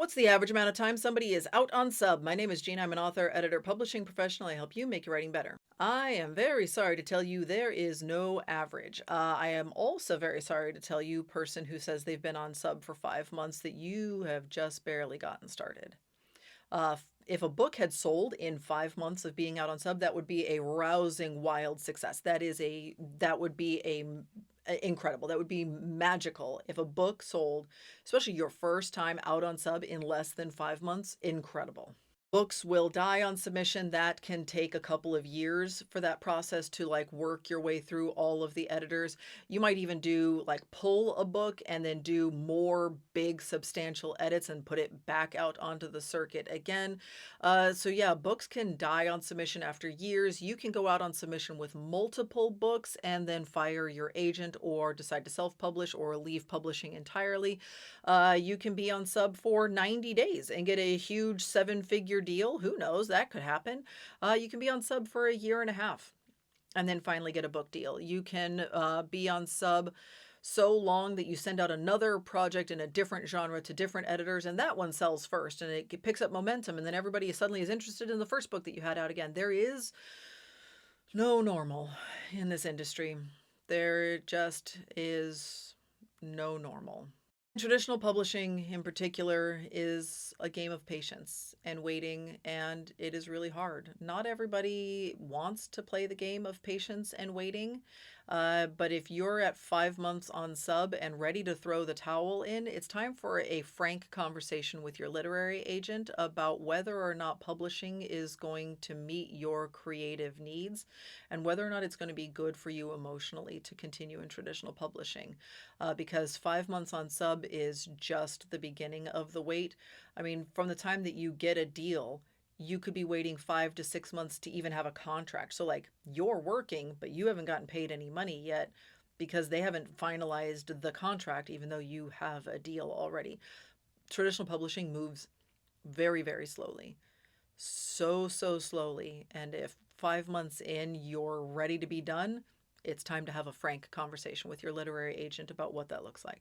What's the average amount of time somebody is out on sub? My name is Jean. I'm an author, editor, publishing professional. I help you make your writing better. I am very sorry to tell you there is no average. I am also very sorry to tell you, person who says they've been on sub for 5 months, that you have just barely gotten started. If a book had sold in 5 months of being out on sub, that would be a rousing, wild success. That would be incredible. That would be magical if a book sold, especially your first time out on sub in less than 5 months. Incredible. Books will die on submission. That can take a couple of years for that process to like work your way through all of the editors. You might even do like pull a book and then do more big substantial edits and put it back out onto the circuit again. So yeah, books can die on submission after years. You can go out on submission with multiple books and then fire your agent or decide to self-publish or leave publishing entirely. You can be on sub for 90 days and get a huge seven-figure deal. Who knows? That could happen. You can be on sub for a year and a half and then finally get a book deal. You can be on sub so long that you send out another project in a different genre to different editors, and that one sells first and it picks up momentum, and then everybody suddenly is interested in the first book that you had out again. There is no normal in this industry. There just is no normal. Traditional publishing in particular is a game of patience and waiting, and it is really hard. Not everybody wants to play the game of patience and waiting, but if you're at 5 months on sub and ready to throw the towel in, it's time for a frank conversation with your literary agent about whether or not publishing is going to meet your creative needs and whether or not it's going to be good for you emotionally to continue in traditional publishing, because 5 months on sub is just the beginning of the wait. I mean, from the time that you get a deal, you could be waiting 5 to 6 months to even have a contract. So, like, you're working, but you haven't gotten paid any money yet because they haven't finalized the contract, even though you have a deal already. Traditional publishing moves very, very slowly. So slowly. And if 5 months in you're ready to be done, it's time to have a frank conversation with your literary agent about what that looks like.